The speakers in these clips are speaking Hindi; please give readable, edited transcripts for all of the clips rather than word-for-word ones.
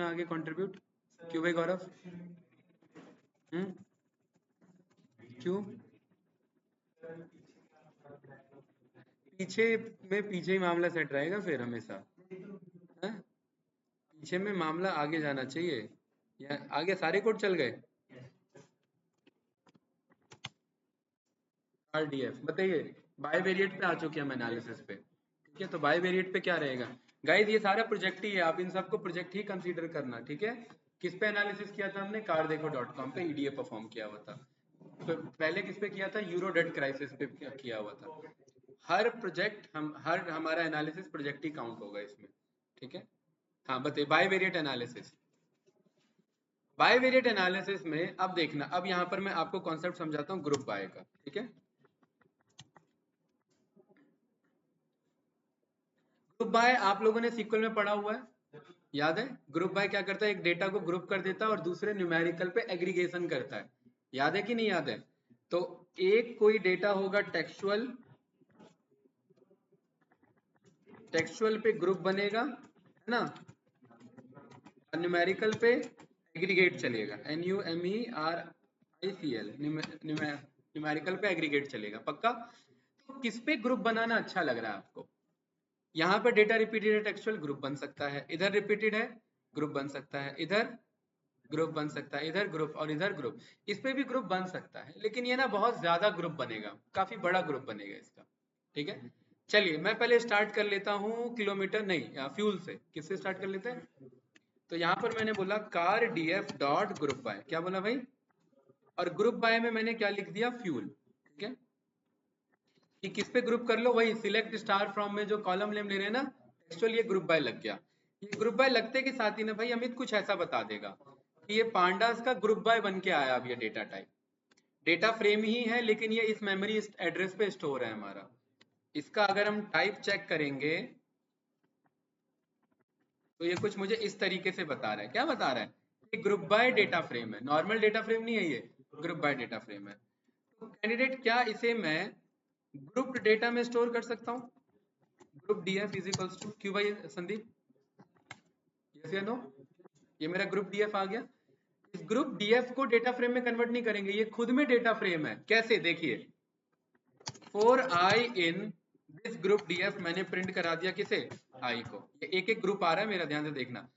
में आगे कंट्रीब्यूट? क्यों भाई गौरव? क्यों? पीछे में पीछे ही मामला सेट रहेगा फिर हमेशा, है? पीछे में मामला आगे जाना चाहिए, या आगे सारे कोड चल गए? आरडीएफ बताइए, बाय वेरिएट पे आ चुके हैं हम एनालिसिस पे, ठीक है? तो बाय वेरिएट पे क्या रहेगा गाइस? ये सारा प्रोजेक्ट ही है, आप इन सबको प्रोजेक्ट ही कंसीडर करना, ठीक है? किस पे एनालिसिस किया था हमने? cardekho.com पे ईडीए परफॉर्म किया हुआ था। तो पहले किस पे किया था? यूरो डेट क्राइसिस पे किया हुआ था। हर प्रोजेक्ट हर हमारा एनालिसिस प्रोजेक्ट ही काउंट होगा इसमें, ठीक है? हाँ बताइए, bivariate analysis. Bivariate analysis में अब देखना, अब यहाँ पर मैं आपको कॉन्सेप्ट समझाता हूँ ग्रुप बाय का, ठीक है? ग्रुप बाय आप लोगों ने सीक्वल में पढ़ा हुआ है, याद है? ग्रुप बाय क्या करता है? एक डेटा को ग्रुप कर देता है और दूसरे न्यूमेरिकल पे एग्रीगेशन करता है, याद है कि नहीं याद है? तो एक कोई डेटा होगा टेक्सचुअल, टेक्सचुअल पे ग्रुप बनेगा, है ना? न्यूमेरिकल पे एग्रीगेट चलेगा, NUMERICL, न्यूमेरिकल पे एग्रीगेट चलेगा, पक्का? तो किस पे ग्रुप बनाना अच्छा लग रहा है आपको? यहाँ पे डेटा रिपीटेड है, टेक्सचुअल ग्रुप बन सकता है, इधर रिपीटेड है ग्रुप बन सकता है, इधर ग्रुप बन सकता है, इधर ग्रुप और इधर ग्रुप, इस पे भी ग्रुप बन सकता है, लेकिन ये ना बहुत ज्यादा ग्रुप बनेगा, काफी बड़ा ग्रुप बनेगा इसका, ठीक है? चलिए मैं पहले स्टार्ट कर लेता हूँ किलोमीटर नहीं फ्यूल से, किससे स्टार्ट कर लेते हैं? तो यहाँ पर मैंने बोला car df dot group by, क्या बोला भाई? और ग्रुप बाय में मैंने क्या लिख दिया? फ्यूल, ठीक है? कि किस पे ग्रुप कर लो, वही सिलेक्ट स्टार फ्रॉम में जो कॉलम नेम ले रहे हैं ना, टेक्सचुअल ये ग्रुप बाय लग गया। ये ग्रुप बाय लगते के साथ ही ना भाई अमित कुछ ऐसा बता देगा कि ये पांडास का ग्रुप बाय बन के आया। अब ये डेटा टाइप डेटा फ्रेम ही है, लेकिन ये इस मेमोरी एड्रेस पे स्टोर है हमारा। इसका अगर हम टाइप चेक करेंगे तो ये कुछ मुझे इस तरीके से बता रहा है। क्या बता रहा है? ये ग्रुप बाय डेटा फ्रेम है, नॉर्मल डेटा फ्रेम नहीं है, ये ग्रुप बाय डेटा फ्रेम है। तो कैंडिडेट क्या इसे मैं ग्रुप्ड डेटा में स्टोर कर सकता हूँ? Group DF is equals to, क्यों भाई संदीप? यस या नो? ये मेरा ग्रुप डीएफ आ गया। इस ग्रुप डीएफ को डेटा फ्रेम में कन्वर्ट नहीं करेंगे, ये खुद में डेटा फ्रेम है। कैसे? देखिए, for I in this group DF मैंने प्रिंट करा दिया किसे? आई को। ये एक एक ग्रुप आ रहा है मेरा, ध्यान से देखना,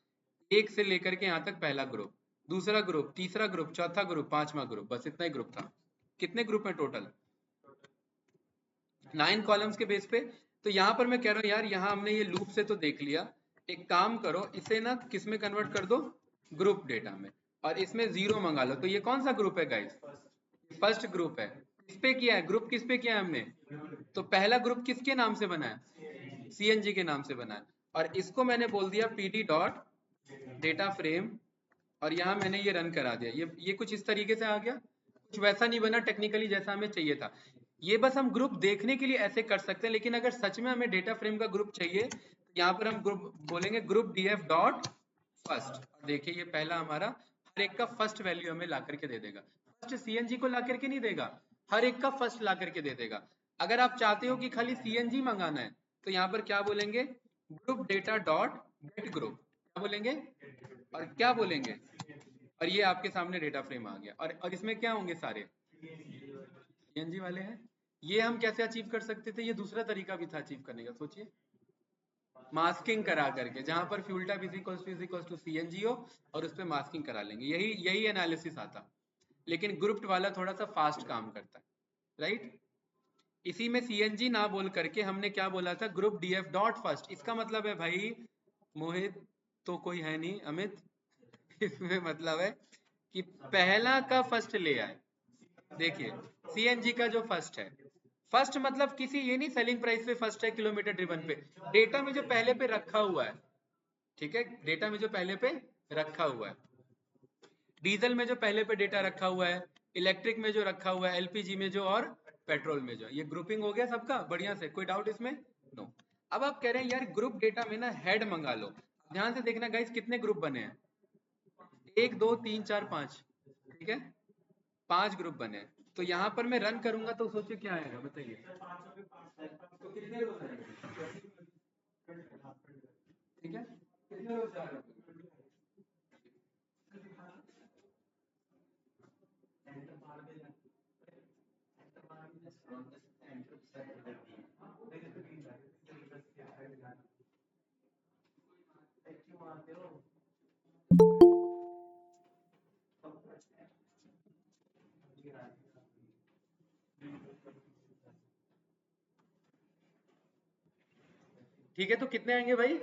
एक से लेकर के यहाँ तक पहला ग्रुप, दूसरा ग्रुप, तीसरा ग्रुप, चौथा ग्रुप, पांचवा ग्रुप, बस इतना ही ग्रुप था। कितने ग्रुप है टोटल? 9 कॉलम्स के बेस पे। तो यहाँ पर मैं कह रहा हूँ यार, यहाँ हमने ये लूप से तो देख लिया, एक काम करो इसे ना किस में कन्वर्ट कर दो? ग्रुप डेटा में, और इसमें 0 मंगा लो। तो ये कौन सा ग्रुप है गाइस? फर्स्ट ग्रुप है। किस पे किया है ग्रुप? किस पे किया है हमने? तो पहला ग्रुप किसके नाम से बना है? सीएनजी के नाम से बना है। और इसको मैंने बोल दिया पीडी डॉट डेटा फ्रेम, और यहाँ मैंने ये रन करा दिया। ये कुछ इस तरीके से आ गया, कुछ वैसा नहीं बना टेक्निकली जैसा हमें चाहिए था। ये बस हम ग्रुप देखने के लिए ऐसे कर सकते हैं, लेकिन अगर सच में हमें डेटा फ्रेम का ग्रुप चाहिए तो यहाँ पर हम ग्रुप बोलेंगे ग्रुप डीएफ डॉट फर्स्ट। देखिए ये पहला हमारा हर एक का फर्स्ट वैल्यू हमें ला करके दे देगा। फर्स्ट सीएनजी को ला करके नहीं देगा, हर एक का फर्स्ट ला करके दे देगा। अगर आप चाहते हो कि खाली सीएनजी मंगाना है तो यहाँ पर क्या बोलेंगे? Group data dot gate group, क्या बोलेंगे? और क्या बोलेंगे? और ये आपके सामने डेटा फ्रेम आ गया। और इसमें क्या होंगे? सारे सीएनजी वाले हैं। ये हम कैसे अचीव कर सकते थे? ये दूसरा तरीका भी था अचीव करने का, सोचिए। मास्किंग करा करके, जहां पर fuel type is equals to CNG हो और उस पर मास्किंग करा लेंगे, यही यही एनालिसिस आता। लेकिन ग्रुप्ड वाला थोड़ा सा फास्ट काम करता है, राइट? इसी में सीएनजी ना बोल करके हमने क्या बोला था? Group DF dot first. इसका मतलब है भाई, मोहित तो कोई है नहीं, अमित, इसमें मतलब है कि पहला का फर्स्ट ले आए। देखिए सीएनजी का जो फर्स्ट है, फर्स्ट मतलब किसी ये नहीं सेलिंग प्राइस पे फर्स्ट है, किलोमीटर ड्रिवन पे, डेटा में जो पहले पे रखा हुआ है, ठीक है? डेटा में जो पहले पे रखा हुआ है, डीजल में जो पहले पे डेटा रखा हुआ है, इलेक्ट्रिक में जो रखा हुआ है, एलपीजी में जो, और पेट्रोल में जो। ये ग्रुपिंग हो गया सबका बढ़िया से, कोई डाउट इसमें? नो। अब आप कह रहे हैं यार ग्रुप डेटा में ना हेड मंगा लो। ध्यान से देखना गाइस, कितने ग्रुप बने हैं? 1 2 3 4 5, ठीक है? 5 ग्रुप बने हैं। तो यहाँ पर मैं रन करूंगा तो सोचिए क्या आएगा, बताइए। तो कितने रोज आएंगे? ठीक है, कितने रोज आएगा? ठीक है, तो कितने आएंगे भाई?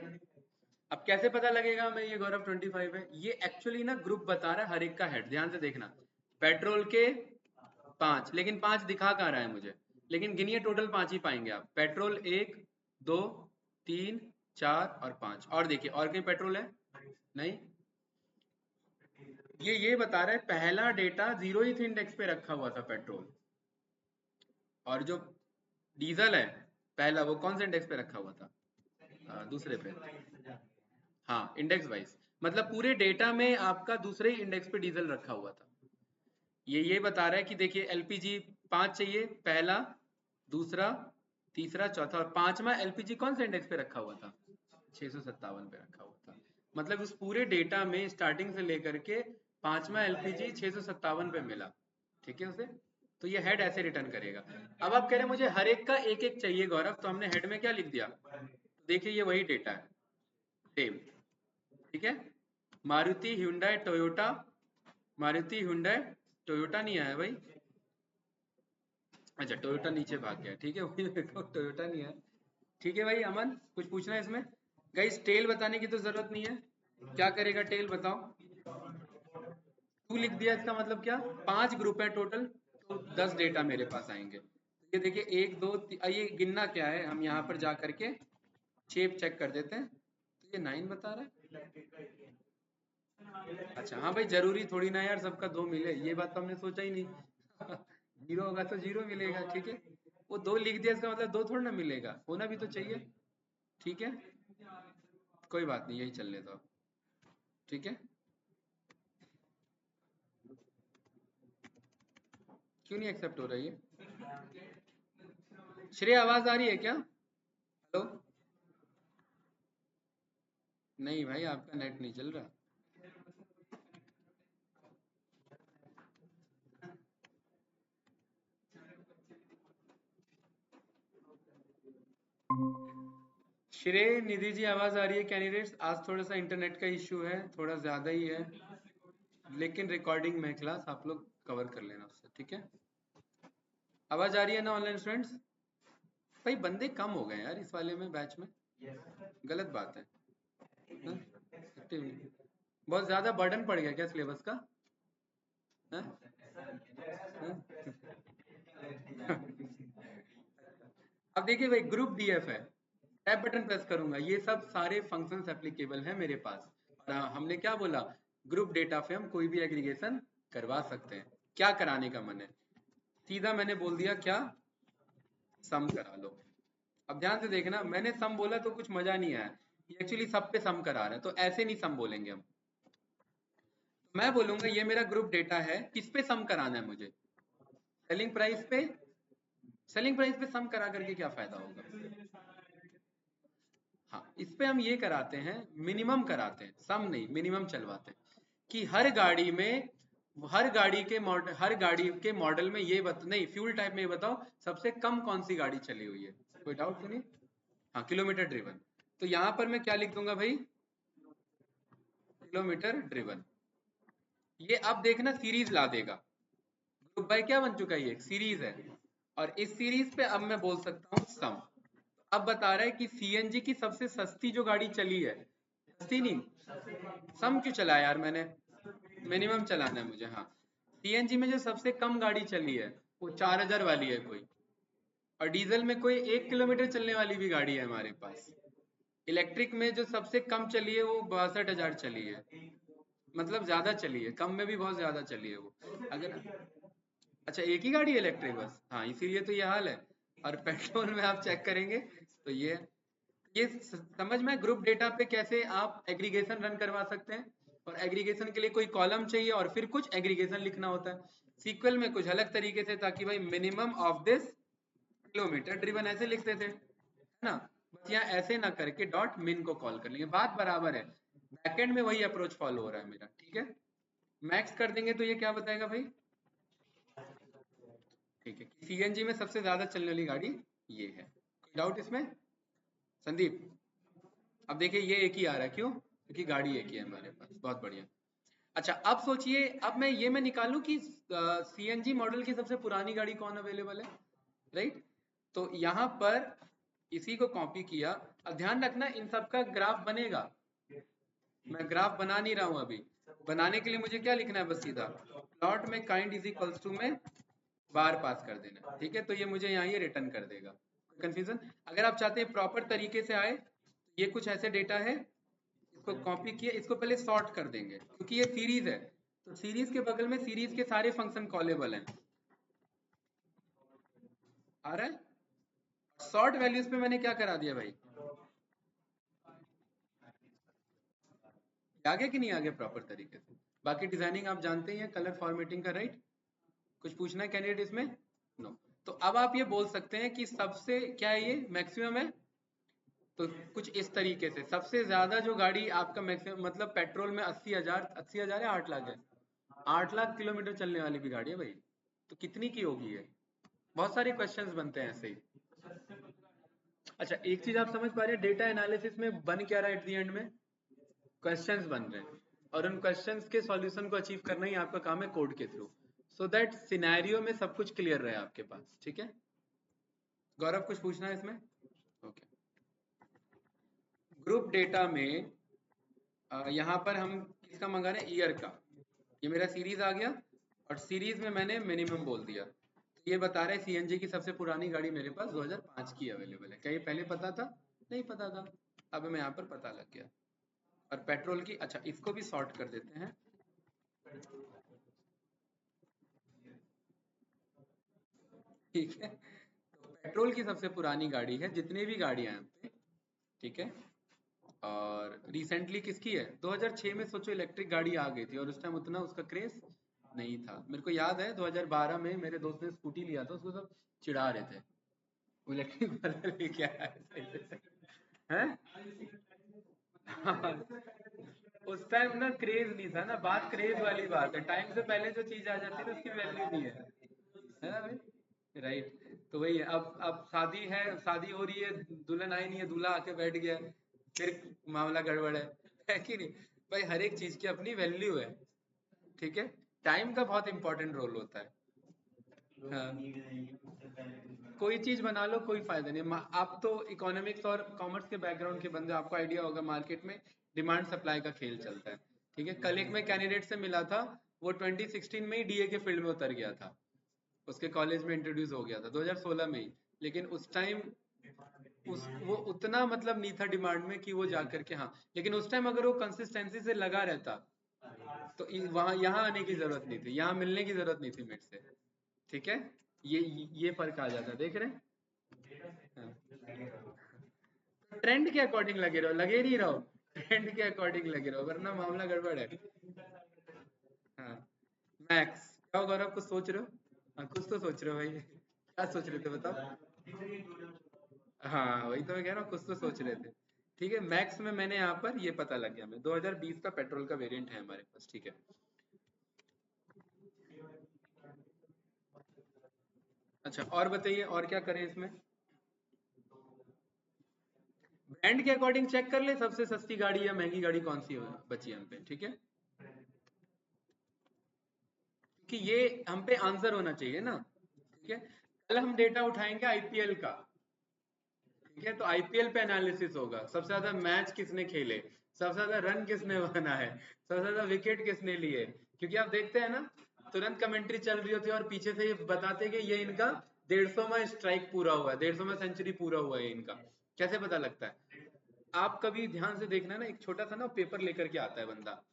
अब कैसे पता लगेगा हमें ये गौरव 25 है? ये एक्चुअली ना ग्रुप बता रहा है हर एक का हेड, ध्यान से देखना। पेट्रोल के 5, लेकिन 5 दिखा कहाँ रहा है मुझे? लेकिन गिनिए, टोटल 5 ही पाएंगे आप। पेट्रोल 1 2 3 4 और 5। और देखिए और कहीं पेट्रोल है? नहीं। ये बता रहा है पहला डेटा 0th इंडेक्स पे रखा हुआ था पेट्रोल, और जो डीजल है पहला, वो कौन से इंडेक्स पे रखा हुआ था? दूसरे पे। हाँ, इंडेक्स वाइज, मतलब पूरे डेटा में आपका दूसरे ही इंडेक्स पे डीजल रखा हुआ था। ये बता रहा है कि देखिए एलपीजी 5 चाहिए, पहला, दूसरा, तीसरा, चौथा, और पांचवा एलपीजी कौन से इंडेक्स पे रखा हुआ था? 657 पे रखा हुआ था। मतलब उस पूरे डेटा में स्टार्टिंग से लेकर के पांचवा एलपीजी 657 पे मिला। ठीक है उसे, तो ये हेड ऐसे रिटर्न करेगा। अब आप कह रहे हैं मुझे हर एक का एक एक चाहिए गौरव, तो हमने हेड में क्या लिख दिया? देखिए ये वही डेटा है, सेम। ठीक है, Maruti Hyundai Toyota, Maruti Hyundai Toyota नहीं आया भाई। अच्छा, टोयोटा नीचे भाग गया, ठीक है वही देखो, टोयोटा नहीं है। ठीक है भाई अमन, कुछ पूछना है इसमें? गाइस टेल बताने की तो जरूरत नहीं है, क्या करेगा टेल बताओ? टू लिख दिया, इसका मतलब क्या? 5 ग्रुप है टोटल, तो 10 डेटा मेरे पास आएंगे। ये देखिए 1 2 ये गिनना क्या है, हम यहाँ पर जा करके शेप चेक कर देते हैं। तो ये 9 बता रहा है। अच्छा हाँ भाई, जरूरी थोड़ी ना यार सबका 2 मिले, ये बात तो हमने सोचा ही नहीं। 0 होगा तो 0 मिलेगा, ठीक है। वो 2 लिख दिया, इसका मतलब 2 थोड़ा ना मिलेगा, होना भी तो चाहिए। ठीक है, कोई बात नहीं, यही चल लेता। ठीक है, क्यों नहीं एक्सेप्ट हो रही है? श्रेय आवाज आ रही है क्या? हेलो? नहीं भाई, आपका नेट नहीं चल रहा। श्रेय, निधि जी आवाज आ रही है? कैंडिडेट्स, आज थोड़ा सा इंटरनेट का इश्यू है, थोड़ा ज्यादा ही है, लेकिन रिकॉर्डिंग में क्लास आप लोग कवर कर लेना उससे, ठीक है? आवाज आ रही है ना ऑनलाइन स्टूडेंट्स? भाई बंदे कम हो गए यार इस वाले में, बैच में, गलत बात है। हाँ? Active नहीं। बहुत ज्यादा बर्डन पड़ गया क्या सिलेबस का? हाँ? हाँ? अब देखिए भाई, ग्रुप डीएफ है, टैब बटन प्रेस करूंगा, ये सब सारे फंक्शंस एप्लीकेबल हैं मेरे पास। और हमने क्या बोला? ग्रुप डेटा पे हम कोई भी एग्रीगेशन करवा सकते हैं। क्या कराने का मन है? सीधा मैंने बोल दिया क्या? सम करा लो। अब ध्यान से देखना, मैंने सम बोला तो कुछ मजा नहीं आया, ये एक्चुअली सब पे सम करा रहे हैं, तो ऐसे नहीं सम बोलेंगे हम। मैं बोलूंगा ये मेरा ग्रुप डेटा है, किस पे सम कराना है मुझे? सेलिंग प्राइस पे। सेलिंग प्राइस पे सम करा करके क्या फायदा होगा? हाँ, इस पे हम ये कराते हैं, मिनिमम कराते हैं, सम नहीं, मिनिमम चलवाते हैं कि हर गाड़ी के मॉडल में ये नहीं, फ्यूल टाइप में ये बताओ सबसे कम कौन सी गाड़ी चली हुई है। कोई डाउट तो नहीं? हाँ, किलोमीटर ड्रिवन। तो यहाँ पर मैं क्या लिख दूंगा भाई? Kilometre driven. ये अब देखना सीरीज ला देगा। ग्रुप बाय क्या बन चुका है? ये एक सीरीज है, और इस सीरीज पे अब मैं बोल सकता हूँ सम। अब बता रहा है कि सीएनजी की सबसे सस्ती जो गाड़ी चली है, सस्ती नहीं, सम क्यों चला यार मैंने? मिनिमम चलाना है मुझे, हाँ। सीएनजी में जो सबसे कम गाड़ी चली है वो 4000 वाली है कोई, और डीजल में कोई 1 किलोमीटर चलने वाली भी गाड़ी है हमारे पास। इलेक्ट्रिक में जो सबसे कम चली है वो 62,000 चली है, मतलब ज्यादा चली है, कम में भी बहुत ज्यादा चली है वो। अगर अच्छा, एक ही गाड़ी है इलेक्ट्रिक बस, हाँ इसीलिए तो ये हाल है। और पेट्रोल में आप चेक करेंगे तो ये समझ में, ग्रुप डेटा पे कैसे आप एग्रीगेशन रन करवा सकते हैं। और एग्रीगेशन के लिए कोई कॉलम चाहिए और फिर कुछ एग्रीगेशन लिखना होता है। सीक्वल में कुछ अलग तरीके से, ताकि भाई minimum of this kilometre driven ऐसे लिखते थे, है ना? बस यहाँ ऐसे ना करके डॉट मिन को कॉल कर लेंगे, बात बराबर है। बैकएंड में वही अप्रोच फॉलो हो रहा है मेरा, ठीक है। मैक्स कर देंगे तो ये क्या बताएगा भाई? ठीक है, सीएनजी में सबसे ज्यादा चलने वाली गाड़ी ये है। कोई डाउट इसमें संदीप? अब देखिए ये एक ही आ रहा है, क्यों? क्योंकि गाड़ी एक ही है हमारे पास, बहुत बढ़िया। अच्छा अब सोचिए, अब मैं निकालूं कि सीएनजी मॉडल की सबसे पुरानी गाड़ी कौन अवेलेबल है, राइट? तो यहाँ पर इसी को कॉपी किया। अब ध्यान रखना इन सब का ग्राफ बनेगा, मैं ग्राफ बना नहीं रहा हूं अभी। बनाने के लिए मुझे क्या लिखना है, बस सीधा प्लॉट में काइंड इज इक्वल्स टू में बार पास कर देना, ठीक है? तो ये मुझे यहाँ ये रिटर्न कर देगा। कंफ्यूजन? अगर आप चाहते हैं प्रॉपर तरीके से आए, ये कुछ ऐसे डेटा है, इसको कॉपी किया, इसको पहले सॉर्ट कर देंगे क्योंकि ये सीरीज है, तो सीरीज के बगल में सीरीज के सारे फंक्शन कॉलेबल हैं। आ रहा है? सॉर्ट वैल्यूज पे मैंने क्या करा दिया भाई, आगे कि नहीं आगे प्रॉपर तरीके से? बाकी डिजाइनिंग आप जानते ही हैं, कलर फॉर्मेटिंग का, राइट? कुछ पूछना है कैंडिडेट इसमें? नो। तो अब आप ये बोल सकते हैं कि सबसे क्या है, ये मैक्सिमम है, तो कुछ इस तरीके से सबसे ज्यादा जो गाड़ी आपका मैक्सिमम मतलब पेट्रोल में 80,000, 80,000 है 8 लाख है, 8 लाख किलोमीटर चलने वाली भी गाड़ी है भाई, तो कितनी की होगी ये? बहुत सारे क्वेश्चंस बनते हैं ऐसे ही। अच्छा एक चीज आप समझ पा रहे हैं, डेटा एनालिसिस में बन क्या रहा है एट द एंड में? क्वेश्चंस बन रहे हैं, और उन क्वेश्चंस के सॉल्यूशन को अचीव करना ही आपका काम है कोड के थ्रू, सो दैट सिनेरियो में सब कुछ क्लियर रहे आपके पास, ठीक है? गौरव कुछ पूछना है इसमें? ओके। ग्रुप डेटा में यहाँ पर हम किसका मंगा रहे हैं, ईयर का। ये मेरा सीरीज आ गया, और सीरीज में मैंने मिनिमम बोल दिया, तो ये बता रहे सीएनजी की सबसे पुरानी गाड़ी मेरे पास 2005 की अवेलेबल है। क्या ये पहले पता था? नहीं पता था, अब हमें यहाँ पर पता लग गया। और पेट्रोल की, अच्छा इसको भी सॉर्ट कर देते हैं, ठीक है? तो पेट्रोल की सबसे पुरानी गाड़ी है जितनी भी गाड़ियां हैं पे, ठीक है? और रिसेंटली किसकी है, 2006 में सोचो इलेक्ट्रिक गाड़ी आ गई थी, और उस टाइम उतना उसका क्रेज नहीं था। मेरे को याद है 2012 में मेरे दोस्त ने स्कूटी लिया था, उसको सब चिढ़ा रहे थे, वो इलेक्ट्रिक वाला लेके आया है सही से। हैं? हाँ, उस टाइम ना क्रेज नहीं था ना, बात क्रेज वाली बात है, टाइम से पहले जो चीज आ जाती है ना उसकी वैल्यू नहीं है ना भाई, राइट? तो वही है, अब शादी है, शादी हो रही है, दुल्हन आई नहीं है, दूल्हा आके बैठ गया, फिर मामला गड़बड़ है कि नहीं? भाई हर एक चीज की अपनी वैल्यू है, ठीक है? टाइम का बहुत इंपॉर्टेंट रोल होता है। हाँ, कोई चीज बना लो कोई फायदा नहीं। आप तो इकोनॉमिक्स और कॉमर्स के बैकग्राउंड के बंदे, आपको आइडिया होगा मार्केट में डिमांड सप्लाई का खेल चलता है, ठीक है? कल एक मैं कैंडिडेट से मिला था, वो 2016 में ही डीए के फील्ड में उतर गया था, उसके कॉलेज में इंट्रोड्यूस हो गया था 2016 में ही, लेकिन उस टाइम वो उतना मतलब नहीं था डिमांड में कि वो जा करके, हाँ, लेकिन उस टाइम अगर वो कंसिस्टेंसी से लगा रहता तो वहां यहाँ आने की जरूरत नहीं थी, यहाँ मिलने की जरूरत नहीं थी मेरे से, ठीक है? ये फर्क आ जाता है, देख रहे हैं? हाँ। ट्रेंड के अकॉर्डिंग लगे रहो, लगे नहीं रहो, ट्रेंड के अकॉर्डिंग लगे रहो, वरना मामला गड़बड़ है। हाँ, मैक्स क्या होगा, गौरव कुछ सोच रहे हो? हाँ कुछ तो सोच रहे हो भाई, क्या सोच रहे थे बताओ? हाँ वही तो मैं कह रहा हूँ, कुछ तो सोच रहे थे। ठीक है, मैक्स में मैंने यहाँ पर ये पता लग गया, हमें 2020 का पेट्रोल का वेरिएंट है हमारे पास, ठीक है? अच्छा और बताइए, और क्या करें इसमें? ब्रांड के अकॉर्डिंग चेक कर ले सबसे सस्ती गाड़ी या महंगी गाड़ी कौन सी बची है हम पे, ठीक है? कि ये हम पे आंसर होना चाहिए ना, ठीक है? कल हम डेटा उठाएंगे आईपीएल का, ठीक है? तो आईपीएल पे एनालिसिस होगा, सबसे ज्यादा मैच किसने खेले, सबसे ज्यादा रन किसने बना है, सबसे ज्यादा विकेट किसने लिए, क्योंकि आप देखते हैं ना, तुरंत कमेंट्री चल रही होती है और पीछे से ये बताते हैं कि ये इनका 150वां स्ट्राइक पूरा हुआ है, 150वां सेंचुरी पूरा हुआ है इनका। कैसे पता लगता है? आप कभी ध्यान से देखना ना, एक छोटा सा ना पेपर लेकर के आता है बंदा,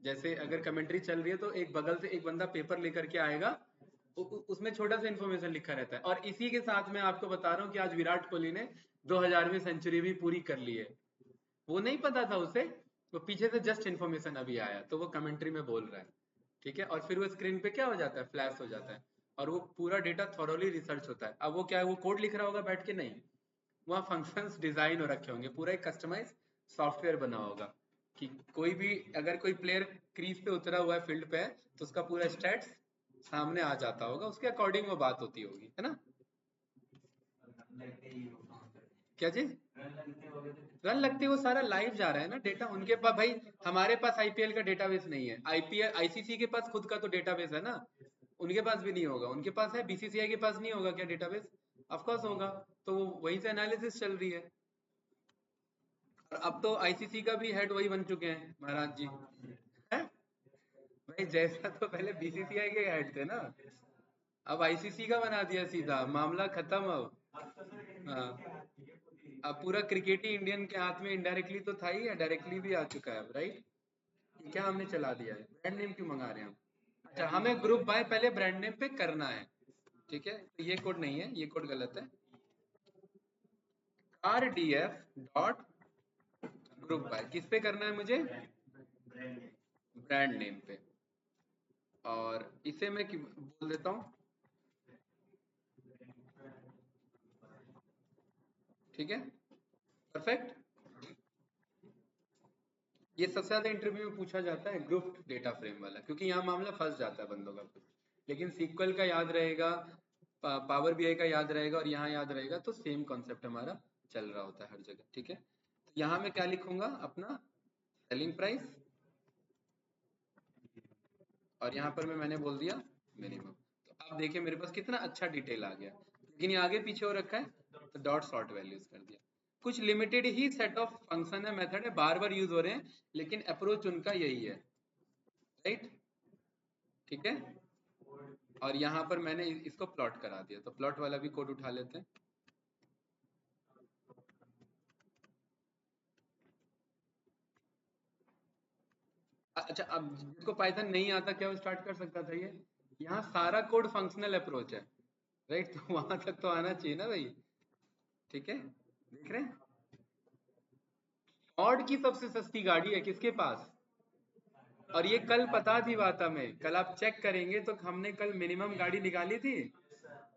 जैसे अगर कमेंट्री चल रही है तो एक बगल से एक बंदा पेपर लेकर के आएगा, उसमें छोटा सा इन्फॉर्मेशन लिखा रहता है, और इसी के साथ मैं आपको बता रहा हूँ कि आज विराट कोहली ने 2000वीं सेंचुरी भी पूरी कर ली है। वो नहीं पता था उसे, वो पीछे से जस्ट इन्फॉर्मेशन अभी आया तो वो कमेंट्री में बोल रहा है, ठीक है? और फिर वो स्क्रीन पे क्या हो जाता है, फ्लैश हो जाता है, और वो पूरा डेटा थॉरोली रिसर्च होता है। अब वो क्या है, वो कोड लिख रहा होगा बैठ के? नहीं, वहाँ फंक्शंस डिजाइन हो रखे होंगे, पूरा एक कस्टमाइज सॉफ्टवेयर बना होगा कि कोई भी अगर कोई प्लेयर क्रीज पे उतरा हुआ है, फील्ड पे है, तो उसका पूरा स्टैट्स सामने आ जाता होगा, उसके अकॉर्डिंग वो बात होती होगी, है ना? क्या चीज? रन लगते वो सारा लाइव जा रहा है ना डेटा उनके पास भाई। हमारे पास आईपीएल का डेटाबेस नहीं है, आईपीएल आईसीसी के पास खुद का तो डेटाबेस है ना, उनके पास भी नहीं होगा। उनके पास है, बीसीसीआई के पास नहीं होगा क्या डेटाबेस? ऑफ कोर्स होगा। तो वहीं से एनालिसिस चल रही है। और अब तो आईसीसी का भी हेड वही बन चुके हैं महाराज जी, है भाई। जैसा तो पहले बीसीसीआई के हेड थे ना, अब आईसीसी का बना दिया सीधा, मामला खत्म अब। हाँ, अब पूरा क्रिकेट ही इंडियन के हाथ में इनडायरेक्टली तो था ही, या डायरेक्टली भी आ चुका है अब, राइट? ये क्या हमने चला दिया है, ब्रांड नेम क्यों मंगा रहे हैं हम? अच्छा, हमें ग्रुप बाय पहले ब्रांड नेम पे करना है, ठीक है? तो ये कोड नहीं है, ये कोड गलत है। rdf डॉट ग्रुप बाय किस पे करना है मुझे? ब्रांड नेम पे। और इसे मैं बोल देता हूँ, ठीक है, परफेक्ट। ये सबसे ज्यादा इंटरव्यू में पूछा जाता है ग्रुप डेटा फ्रेम वाला, क्योंकि यहाँ मामला फंस जाता है बंदों का कुछ। लेकिन सीक्वल का याद रहेगा, पावर बीआई का याद रहेगा, और यहाँ याद रहेगा, तो सेम कॉन्सेप्ट हमारा चल रहा होता है हर जगह, ठीक है? तो यहाँ मैं क्या लिखूंगा अपना सेलिंग प्राइस, और यहाँ पर मैंने बोल दिया मिनिमम। तो अब देखिए मेरे पास कितना अच्छा डिटेल आ गया, लेकिन ये आगे पीछे हो रखा है, तो डॉट सॉर्ट वैल्यूज कर दिया। कुछ limited he set of function है, मेथड है, बार बार यूज हो रहे हैं, लेकिन अप्रोच उनका यही है, राइट? ठीक है। और यहाँ पर मैंने इसको प्लॉट करा दिया, तो प्लॉट वाला भी कोड उठा लेते हैं। अच्छा, अब जिसको पाइथन नहीं आता क्या वो स्टार्ट कर सकता था ये? यहाँ सारा कोड फंक्शनल अप्रोच है, राइट? तो वहां तक तो आना चाहिए ना भाई, ठीक है? देख रहे हैं, फॉर्ड की सबसे सस्ती गाड़ी है किसके पास? और ये कल पता थी बात हमें, कल आप चेक करेंगे तो हमने कल मिनिमम गाड़ी निकाली थी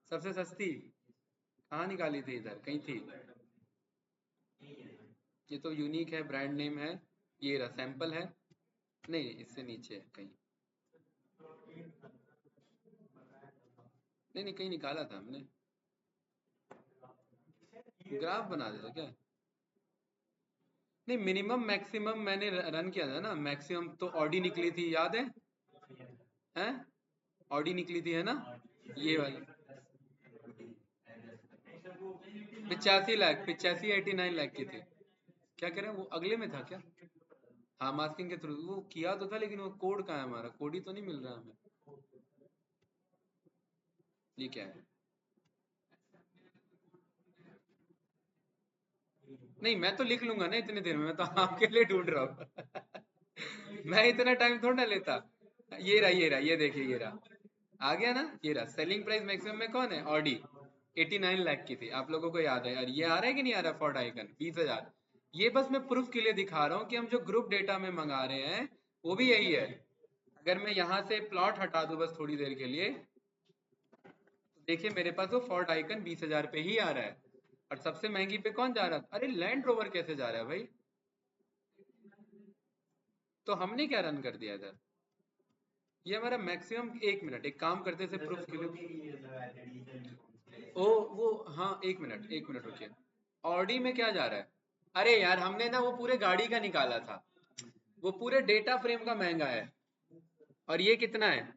सबसे सस्ती। कहाँ निकाली थी? इधर कहीं थी। ये तो यूनिक है, ब्रांड नेम है, ये रहा सैंपल है। नहीं, इससे नीचे है कहीं। नहीं नहीं, कहीं निकाला था हमने, ग्राफ बना देता क्या? नहीं, मिनिमम मैक्सिमम मैंने रन किया था ना, मैक्सिमम तो ऑडी निकली थी, याद है? हैं? ऑडी निकली थी, है ना? ये वाली 85 लाख, 85-89 लाख की थी। क्या कह रहे हैं, वो अगले में था क्या? हाँ, मास्किंग के थ्रू वो किया तो था, लेकिन वो कोड कहाँ है हमारा? कोड ही तो नहीं मिल रहा हमें। ये क्या है? नहीं, मैं तो लिख लूंगा ना इतने देर में, मैं तो आपके लिए ढूंढ रहा हूँ। मैं इतना टाइम थोड़ा ना लेता। ये रहा, ये रहा, ये देखिए, ये रहा, आ गया ना? ये रहा सेलिंग प्राइस मैक्सिमम में, कौन है? ऑडी। 89 लाख की थी, आप लोगों को याद है? और ये आ रहा है कि नहीं आ रहा? Ford Ikon 20,000। ये बस मैं प्रूफ के लिए दिखा रहा हूँ कि हम जो ग्रुप डेटा में मंगा रहे हैं वो भी यही है। अगर मैं यहाँ से प्लॉट हटा दूं बस थोड़ी देर के लिए, तो देखिए मेरे पास वो फोर्ड आइकन 20,000 पे ही आ रहा है। और सबसे महंगी पे कौन जा रहा था? अरे लैंड रोवर कैसे जा रहा है भाई? तो हमने क्या रन कर दिया इधर? ये हमारा मैक्सिमम। एक मिनट, एक काम करते से प्रूफ के लिए। ओ वो, हाँ, एक मिनट रुकिए। ऑडी में क्या जा रहा है? अरे यार, हमने ना वो पूरे गाड़ी का निकाला था, वो पूरे डेटा फ्रेम का महंगा है। और ये कितना है?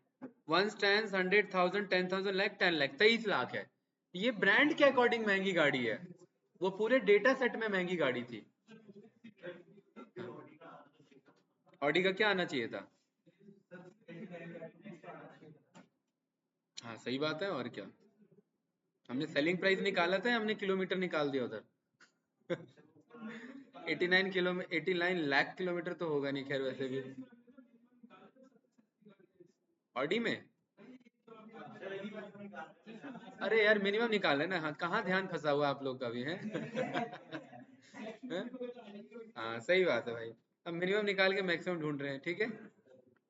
वन टेंस, 100,000, 10,000 लाख, 10 लाख, 23 लाख है। ये ब्रांड के अकॉर्डिंग महंगी गाड़ी है, वो पूरे डेटा सेट में महंगी गाड़ी थी। ऑडी का क्या आना चाहिए था? हाँ, सही बात है, और क्या? हमने सेलिंग प्राइस निकाला था, हमने किलोमीटर निकाल दिया उधर। 89 किलोमीटर तो होगा नहीं, खैर वैसे भी ऑडी में। अरे यार, मिनिमम निकाल है ना। हाँ, कहाँ ध्यान फंसा हुआ आप लोग का भी है? हैं? हाँ, सही बात है भाई। अब मिनिमम निकाल के मैक्सिमम ढूंढ रहे हैं, ठीक है,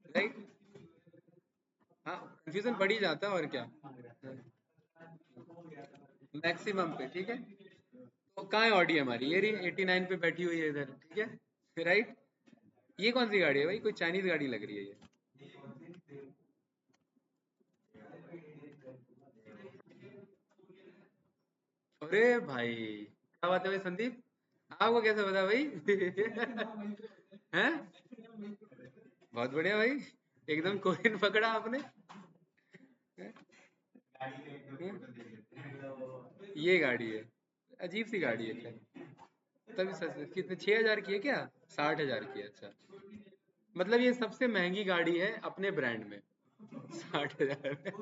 राइट? हाँ, कंफ्यूजन बढ़ ही जाता है, और क्या? मैक्सिमम पे, ठीक है। तो कहाँ है ऑडी हमारी? ये रही 89 पे बैठी हुई है इधर, ठीक है, राइट? ये कौन सी गाड़ी है भाई? कोई चाइनीज गाड़ी लग रही है ये। अरे भाई क्या बात है भाई संदीप, आपको कैसे पता भाई? हैं? बहुत बढ़िया भाई, एकदम कोरियन पकड़ा आपने। हैं? ये गाड़ी है, अजीब सी गाड़ी है खैर। तभी सस्ते कितने, 6,000 की है क्या? 60,000 की है, अच्छा। मतलब ये सबसे महंगी गाड़ी है अपने ब्रांड में, 60,000।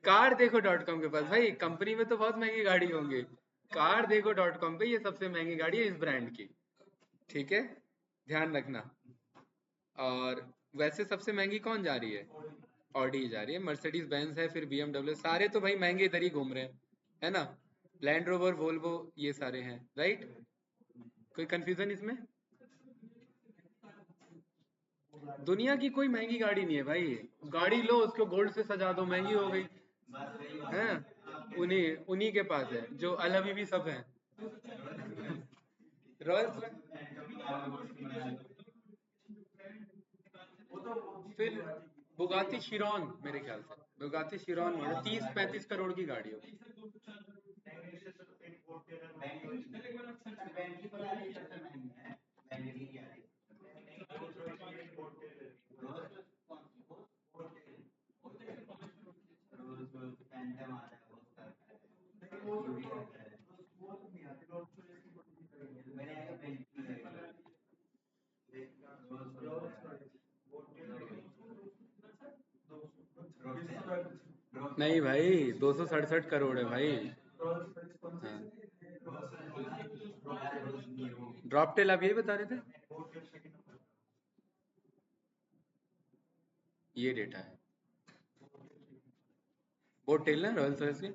कार देखो डॉट कॉम के पास भाई, कंपनी में तो बहुत महंगी गाड़ी होंगी। कार देखो डॉट कॉम पे, ये सबसे महंगी गाड़ी है इस ब्रांड की। ठीक है, ध्यान रखना। और वैसे सबसे महंगी कौन जा रही है? ऑडी जा रही है, मर्सिडीज बेंज है, फिर बीएमडब्ल्यू, सारे तो भाई महंगे इधर ही घूम रहे हैं, है ना? लैंड रोवर, वोल्वो, ये सारे हैं, राइट? कोई कंफ्यूजन इसमें? दुनिया की कोई महंगी गाड़ी नहीं है भाई। गाड़ी लो, उसको गोल्ड से सजा दो, महंगी हो गई है। उन्हीं उन्हीं के पास है जो अल हबीबी सब है। रॉयल्स, फिर बुगाती शिरॉन, मेरे ख्याल से बुगाती शिरॉन मॉडल 30-35 करोड़ की गाड़ी होगी। नहीं भाई, 267 करोड़ है भाई। हाँ, ड्रॉप टेल आप यही बता रहे थे, ये डेटा है। वो टेल ना रॉयल रॉयल्स की।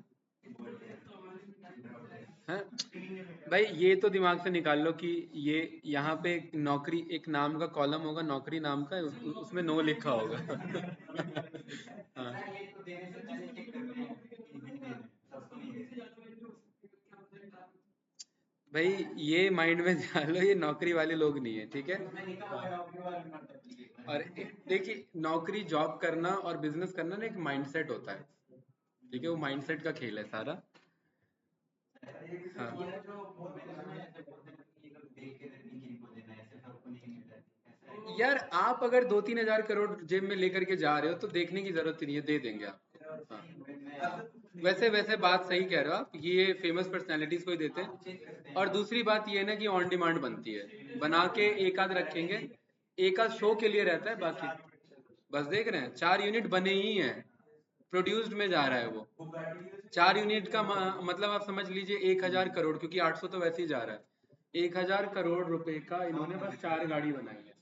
हाँ भाई, ये तो दिमाग से निकाल लो कि ये यहाँ पे एक नौकरी, एक नाम का कॉलम होगा नौकरी नाम का, उसमें नो लिखा होगा। हाँ भाई, ये माइंड में ध्यान लो, ये नौकरी वाले लोग नहीं है, ठीक है? और देखिए, नौकरी जॉब करना और बिजनेस करना ना एक माइंडसेट होता है, ठीक है? वो माइंडसेट का खेल है सारा। हाँ यार, आप अगर 2-3 हजार करोड़ जेब में लेकर के जा रहे हो तो देखने की जरूरत ही नहीं है, दे देंगे आपको। हाँ, वैसे वैसे बात सही कह रहे हो आप, ये फेमस पर्सनालिटीज को ही देते हैं। और दूसरी बात ये है ना कि ऑन डिमांड बनती है, बना के एक आध रखेंगे, एक आध शो के लिए रहता है, बाकी बस देख रहे हैं 4 यूनिट बने ही हैं, प्रोड्यूस्ड में जा रहा है वो। 4 यूनिट का मतलब आप समझ लीजिए 1,000 करोड़, क्योंकि 800 तो वैसे ही जा रहा है। 1,000 करोड़ रुपए का इन्होंने बस 4 गाड़ी बनाई है।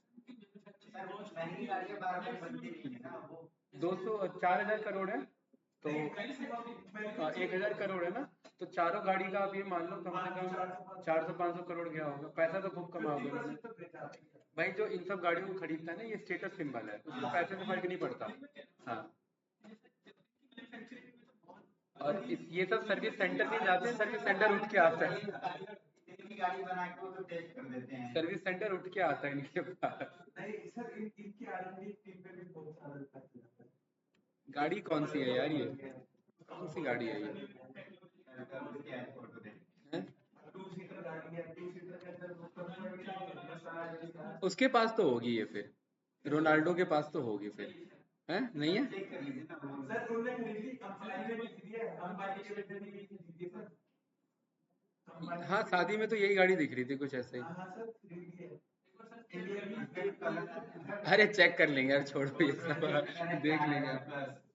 4,000 करोड़ है तो 1,000 करोड़ है ना, तो चारों गाड़ी का आप ये मान लो कम से कम 400-500 करोड़ गया होगा, पैसा तो खूब कमाओगे इन्होंने। भाई जो इन सब गाड़ियों को खरीदता है ना, ये स्टेटस सिंबल है, उसको पैसे से फर्क नहीं पड़ता। हाँ, और ये सब सर्विस सेंटर नहीं जाते, सर्विस सेंटर उठ के आता है। सर्विस सेंटर उठ के आता है इनके पास। गाड़ी कौन सी है यार ये, कौन सी गाड़ी है ये? हैं? उसके पास तो होगी ये फिर, रोनाल्डो के पास तो होगी फिर, है नहीं है? हाँ, शादी में तो यही गाड़ी दिख रही थी कुछ ऐसे ही। अरे चेक कर लेंगे यार, छोड़ो ये सब, देख लेंगे।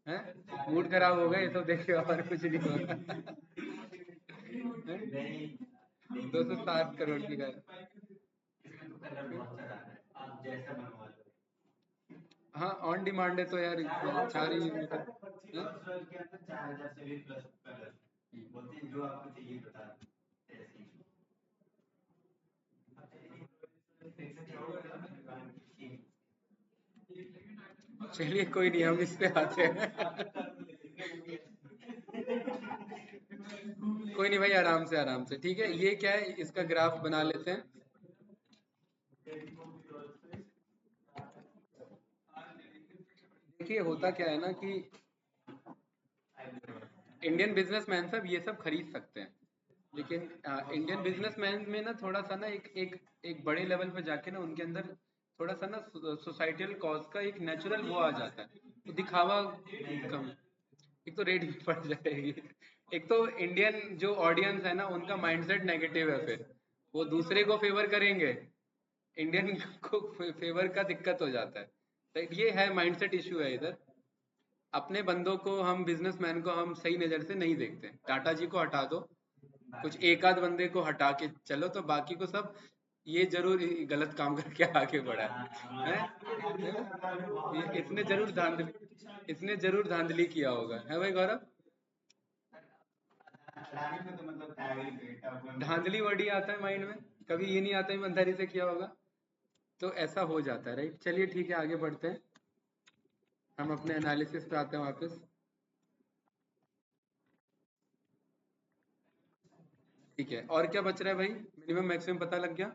हैं? मूड खराब हो गया ये सब देख के, और कुछ नहीं होगा। 207 करोड़ की गाड़ी। हाँ, ऑन डिमांड है तो यार 4 ही यूनिट चलिए कोई नहीं, हम इस पे आते हैं। कोई नहीं भाई, आराम से आराम से, ठीक है? ये क्या है, इसका ग्राफ बना लेते हैं। देखिए होता क्या है ना कि इंडियन बिजनेसमैन सब ये सब खरीद सकते हैं, लेकिन इंडियन बिजनेसमैन में ना थोड़ा सा ना एक बड़े लेवल पे जाके ना उनके अंदर थोड़ा सा ना सोसाइटल कॉज का एक नेचुरल वो आ जाता है, तो दिखावा कम। एक तो रेट भी बढ़ जाएगी, एक तो इंडियन जो ऑडियंस है ना उनका माइंडसेट नेगेटिव है, फिर वो दूसरे को फेवर करेंगे, इंडियन को फेवर का दिक्कत हो जाता है। राइट, ये है माइंडसेट इशू है इधर। अपने बंदों को हम बिजनेसमैन को हम सही नज़र से नहीं देखते। टाटा जी को हटा दो, कुछ एक आध बंदे को हटा के चलो तो बाकी को सब ये जरूर गलत काम करके आगे बढ़ा है, इसने जरूर धांधली किया होगा, है भाई गौरव? धांधली वर्ड ही आता है माइंड में, कभी ये नहीं आता ईमानदारी से किया होगा। तो ऐसा हो जाता है। राइट, चलिए ठीक है, आगे बढ़ते हैं, हम अपने एनालिसिस पे आते हैं वापस। ठीक है, और क्या बच रहा है भाई? मिनिमम मैक्सिमम पता लग गया,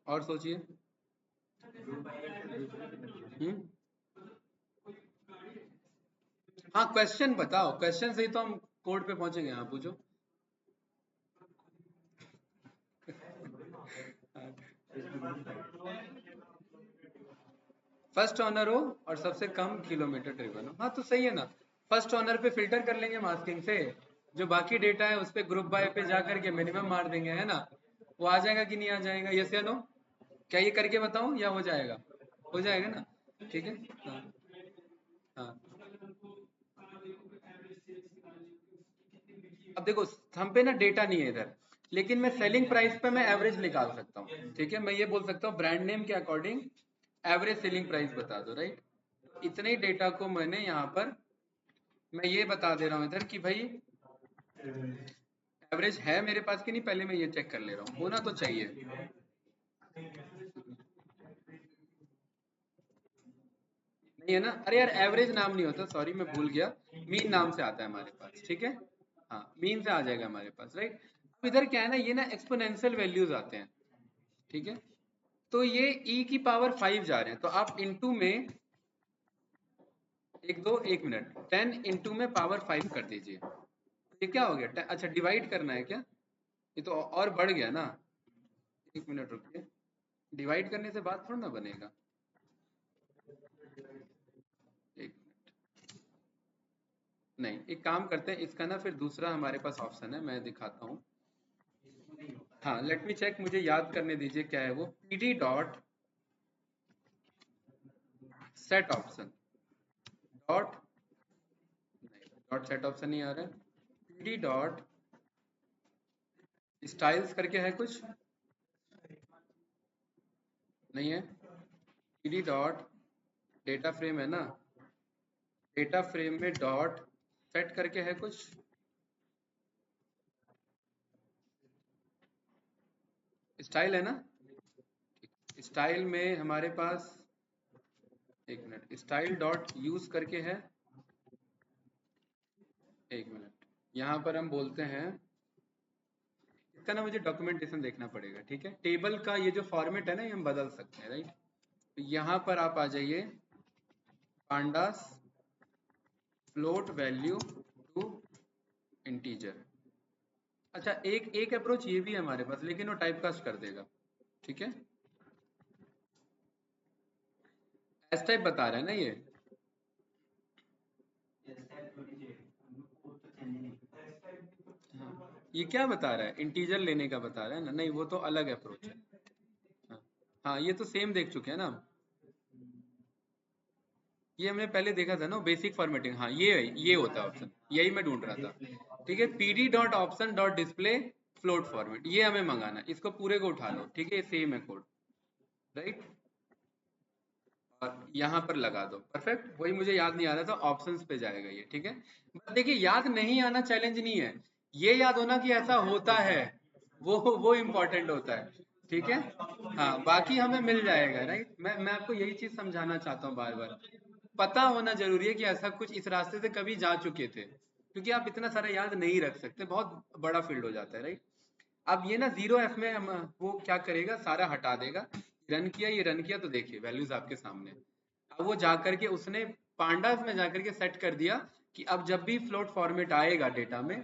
और सोचिए। हम्म, हाँ क्वेश्चन बताओ, क्वेश्चन से ही तो हम कोड पे पहुंचेंगे, हाँ पूछो। फर्स्ट ऑनर हो और सबसे कम किलोमीटर ड्रिवन हो, हाँ तो सही है ना। फर्स्ट ऑनर पे फिल्टर कर लेंगे मास्किंग से, जो बाकी डेटा है उस पे ग्रुप बाय पे जा करके मिनिमम मार देंगे, है ना। वो आ जाएगा कि नहीं आ जाएगा, यस या नो? क्या ये करके बताऊं या हो जाएगा? हो जाएगा ना, ठीक है। हाँ, हाँ। अब देखो, हम पे ना डेटा नहीं है इधर, लेकिन मैं सेलिंग प्राइस पे मैं एवरेज निकाल सकता हूँ, ठीक है। मैं ये बोल सकता हूँ ब्रांड नेम के अकॉर्डिंग एवरेज सेलिंग प्राइस बता दो, राइट। इतने ही डेटा को मैंने यहाँ पर मैं ये बता दे रहा हूँ इधर कि भाई एवरेज है मेरे पास कि नहीं, पहले मैं ये चेक कर ले रहा हूँ, होना तो चाहिए। नहीं है ना, अरे यार एवरेज नाम नहीं होता, सॉरी मैं भूल गया, मीन नाम से आता है हमारे पास, ठीक है। हाँ, मीन से आ जाएगा हमारे पास, राइट। अब इधर क्या है ना, ये ना एक्सपोनेंशियल वैल्यूज आते हैं, ठीक है। तो ये e की पावर 5 जा रहे हैं, तो आप इनटू में एक मिनट 10 इंटू में पावर 5 कर दीजिए। ये क्या हो गया? अच्छा, डिवाइड करना है क्या? ये तो और बढ़ गया ना। एक मिनट रुकिए, डिवाइड करने से बात थोड़ा ना बनेगा। एक नहीं, एक काम करते हैं, इसका ना फिर दूसरा हमारे पास ऑप्शन है, मैं दिखाता हूँ। हाँ, लेट मी चेक, मुझे याद करने दीजिए क्या है वो। pd dot set option dot, dot set option नहीं आ रहा है, pd डॉट स्टाइल्स करके है कुछ, नहीं है। pd डॉट डेटा फ्रेम है ना, डेटा फ्रेम में डॉट सेट करके है कुछ, स्टाइल है ना। स्टाइल में हमारे पास, एक मिनट, स्टाइल डॉट यूज करके है, एक मिनट, यहाँ पर हम बोलते हैं, इसका ना मुझे डॉक्यूमेंटेशन देखना पड़ेगा, ठीक है। टेबल का ये जो फॉर्मेट है ना, ये हम बदल सकते हैं, राइट। तो यहाँ पर आप आ जाइए, pandas float value to integer. अच्छा, एक एक अप्रोच ये भी है हमारे पास, लेकिन वो टाइपकास्ट कर देगा, ठीक है। एस टाइप बता रहा है ना ये। हाँ, ये क्या बता रहा है? इंटीजर लेने का बता रहा है ना, नहीं वो तो अलग अप्रोच है। हाँ, हाँ ये तो सेम देख चुके हैं ना हम। ये हमने पहले देखा था ना, बेसिक फॉर्मेटिंग, हाँ ये होता है ऑप्शन, यही मैं ढूंढ रहा था, ठीक है। PD dot option dot display float format, ये हमें मंगाना है, इसको पूरे को उठा लो, ठीक है, सेम है कोड, राइट। और यहाँ पर लगा दो, परफेक्ट। वही मुझे याद नहीं आ रहा था, ऑप्शंस पे जाएगा ये, ठीक है। बस देखिए, याद नहीं आना चैलेंज नहीं है, ये याद होना कि ऐसा होता है, वो इम्पोर्टेंट होता है, ठीक है। हाँ, बाकी हमें मिल जाएगा, राइट। मैं आपको यही चीज समझाना चाहता हूँ बार बार, पता होना जरूरी है कि ऐसा कुछ इस रास्ते से कभी जा चुके थे, क्योंकि आप इतना सारा याद नहीं रख सकते, बहुत बड़ा फील्ड हो जाता है, राइट। अब ये ना जीरो एफ में हम वो क्या करेगा, सारा हटा देगा। रन किया, ये रन किया, तो देखिए वैल्यूज आपके सामने। अब वो जाकर के उसने पांडास में जाकर के सेट कर दिया कि अब जब भी फ्लोट फॉर्मेट आएगा डेटा में,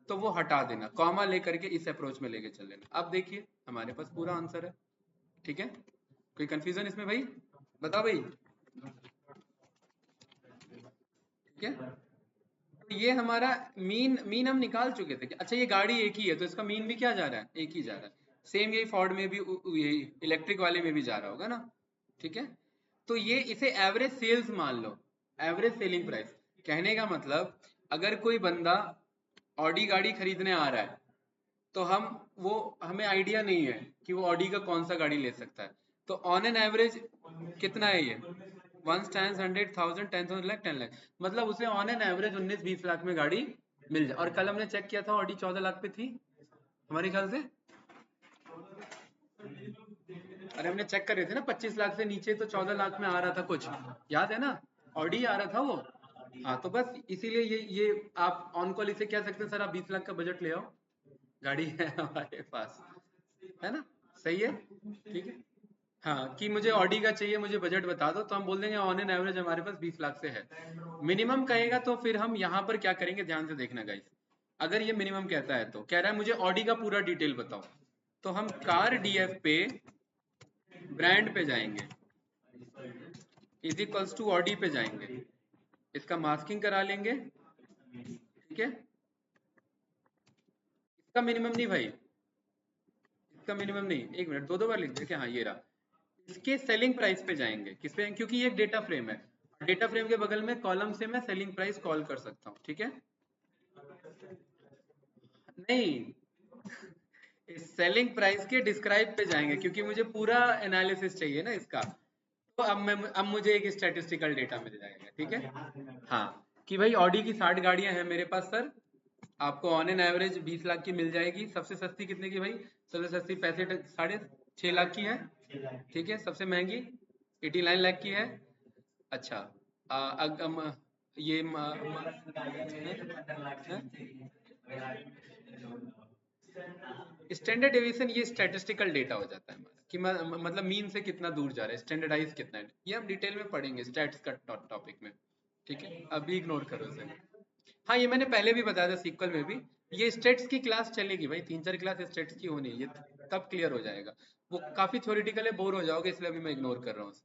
तो वो हटा देना, कॉमा लेकर के इस अप्रोच में लेके चल लेना। अब देखिए हमारे पास पूरा आंसर है। ठीक है, कोई कंफ्यूजन इसमें भाई? बताओ भाई। ठीक है, तो ये हमारा मीन मीन हम निकाल चुके थे। अच्छा ये गाड़ी एक ही है तो इसका मीन भी क्या जा रहा है? एक ही जा रहा है। सेम यही फोर्ड में भी यही इलेक्ट्रिक वाले में भी जा रहा होगा ना। ठीक है, तो ये इसे एवरेज सेल्स मान लो, एवरेज सेलिंग प्राइस। कहने का मतलब अगर कोई बंदा ऑडी गाड़ी खरीदने आ रहा है तो हमें आइडिया नहीं है कि वो ऑडी का कौन सा गाड़ी ले सकता है, तो ऑन एन एवरेज कितना है ये? 1 टाइम्स 100,000 10,000 लाख 10 लाख, मतलब उसे ऑन एन एवरेज 19-20 लाख में गाड़ी मिल जाए। और कल हमने चेक किया था ऑडी 14 लाख पे थी हमारे ख्याल से। अरे हमने चेक कर रहे थे ना, 25 लाख से नीचे तो 14 लाख में आ रहा था कुछ, याद है ना? ऑडी आ रहा था वो। हाँ तो बस इसीलिए ये आप ऑन कॉल इसे कह सकते हैं सर आप 20 लाख का बजट ले आओ, गाड़ी है हमारे पास, है ना? सही है, ठीक है। हाँ कि मुझे ऑडी का चाहिए, मुझे बजट बता दो, तो हम बोल देंगे ऑन एन एवरेज हमारे पास 20 लाख से है। मिनिमम कहेगा तो फिर हम यहाँ पर क्या करेंगे, ध्यान से देखना गाइस। अगर ये मिनिमम कहता है तो कह रहा है मुझे ऑडी का पूरा डिटेल बताओ, तो हम कार डीएफ पे ब्रांड पे जाएंगे, इज इक्वल्स टू ऑडी पे जाएंगे, इसका मास्किंग करा लेंगे। ठीक है, इसका मिनिमम नहीं भाई, इसका मिनिमम नहीं, एक मिनट, दो बार लिख दे। हाँ ये रहा, इसके सेलिंग प्राइस पे जाएंगे। किस पे? क्योंकि ये एक डेटा फ्रेम है, डेटा फ्रेम के बगल में कॉलम से मैं सेलिंग प्राइस कॉल कर सकता हूँ। ठीक है, नहीं, इस सेलिंग प्राइस के डिस्क्राइब पे जाएंगे क्योंकि मुझे पूरा एनालिसिस चाहिए ना इसका। तो अब मुझे एक स्टैटिस्टिकल डेटा मिल जाएगा। ठीक है, हाँ कि भाई ऑडी की 60 गाड़ियां हैं मेरे पास सर, आपको ऑन एन एवरेज 20 लाख की मिल जाएगी। सबसे सस्ती कितने की भाई? सबसे सस्ती 65.5 लाख की है। ठीक है, सबसे महंगी 89 लाख की है। अच्छा अगम ये स्टैंडर्ड डेविएशन, ये स्टैटिस्टिकल डेटा हो जाता है हमारा कि मतलब मीन से कितना दूर जा रहा है, स्टैंडर्डाइज कितना है, ये हम डिटेल में पढ़ेंगे स्टैट्स का टॉपिक में। ठीक है, अभी इग्नोर करो इसे। हाँ ये मैंने पहले भी बताया था सीक्वल में भी, ये स्टेट्स की क्लास चलेगी भाई, 3-4 क्लास स्टेट्स की होनी है, ये तब क्लियर हो जाएगा। वो काफी थ्योरेटिकल है, बोर हो जाओगे, इसलिए अभी मैं इग्नोर कर रहा हूँ उसे।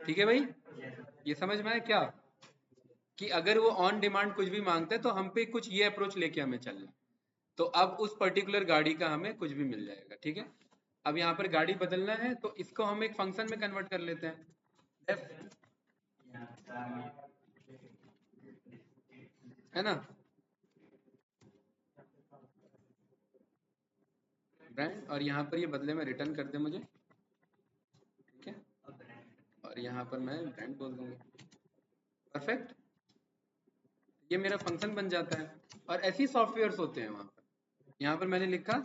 ठीक है भाई, ये समझ में आया क्या कि अगर वो ऑन डिमांड कुछ भी मांगता है तो हम पे कुछ ये अप्रोच लेके हमें चलना, तो अब उस पर्टिकुलर गाड़ी का हमें कुछ भी मिल जाएगा। ठीक है, अब यहाँ पर गाड़ी बदलना है तो इसको हम एक फंक्शन में कन्वर्ट कर लेते हैं, डेफ, है ना? ब्रांड, और यहाँ पर ये बदले में रिटर्न कर दे मुझे। ठीक है, और यहाँ पर मैं ब्रांड बोल दूंगा। परफेक्ट, ये मेरा फंक्शन बन जाता है। और ऐसे ही सॉफ्टवेयर्स होते हैं वहाँ पर। यहाँ पर मैंने लिखा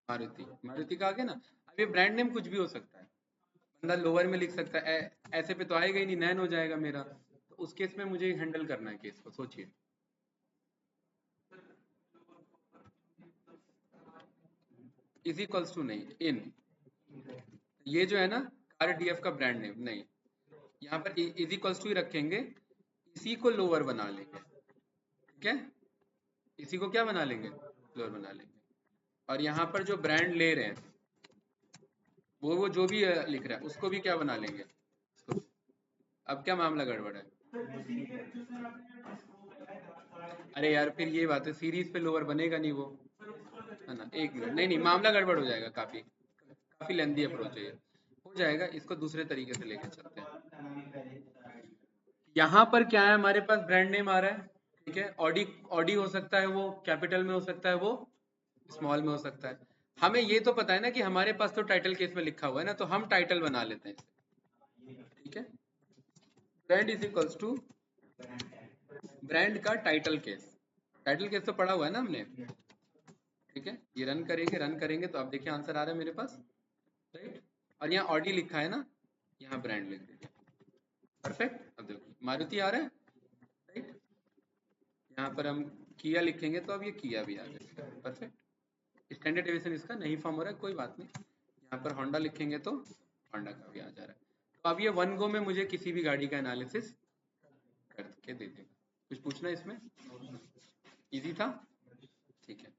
मारुति, मारुति का आगे ना, अब ये ब्रांड नेम कुछ भी हो सकता है, बंदा लोअर में लिख सकता है, ऐसे पे तो आएगा ही नहीं, नैन हो जाएगा मेरा, तो उस केस में मुझे हैंडल करना है केस को। सोचिए, इज इक्वल्स टू नहीं, इन, ये जो है ना कार डीएफ का ब्रांड नेम नहीं, यहाँ पर इज इक्वल्स टू ही रखेंगे, इसी को लोअर बना लेंगे। ठीक है, इसी को क्या बना लेंगे? लोअर बना लेंगे। और यहाँ पर जो ब्रांड ले रहे हैं वो जो भी लिख रहा है उसको भी क्या बना लेंगे? उसको। अब क्या मामला गड़बड़ है? अरे यार फिर ये बात है, सीरीज पे लोअर बनेगा नहीं वो, है ना? एक मिनट, नहीं नहीं, मामला गड़बड़ हो जाएगा, काफी काफी लेंदी अप्रोच है ये, हो जाएगा, इसको दूसरे तरीके से लेके चलते हैं। यहाँ पर क्या है, हमारे पास ब्रांड नेम आ रहा है। ठीक है, ऑडी, ऑडी हो सकता है वो कैपिटल में, हो सकता है वो स्मॉल में, हो सकता है। हमें ये तो पता है ना कि हमारे पास तो टाइटल केस में लिखा हुआ है ना, तो हम टाइटल बना लेते हैं इसे। ठीक है, brand is equals to brand का टाइटल केस, टाइटल केस तो पढ़ा हुआ है ना हमने। ठीक है, ये रन करेंगे, रन करेंगे तो अब देखिए आंसर आ रहा है मेरे पास, राइट? और यहाँ ऑडी लिखा है ना, यहाँ ब्रांड लिख दीजिए। परफेक्ट, अब देखिए मारुति आ रहा है, राइट? यहाँ पर हम किया लिखेंगे तो अब ये किया भी आ जाएगा। परफेक्ट, स्टैंडर्ड डेविएशन इसका नहीं फॉर्म हो रहा है, कोई बात नहीं। यहाँ पर होंडा लिखेंगे तो होंडा का भी आ जा रहा है। तो अब ये वन गो में मुझे किसी भी गाड़ी का एनालिसिस करके दे देगा। कुछ पूछना है इसमें? इजी था? ठीक है,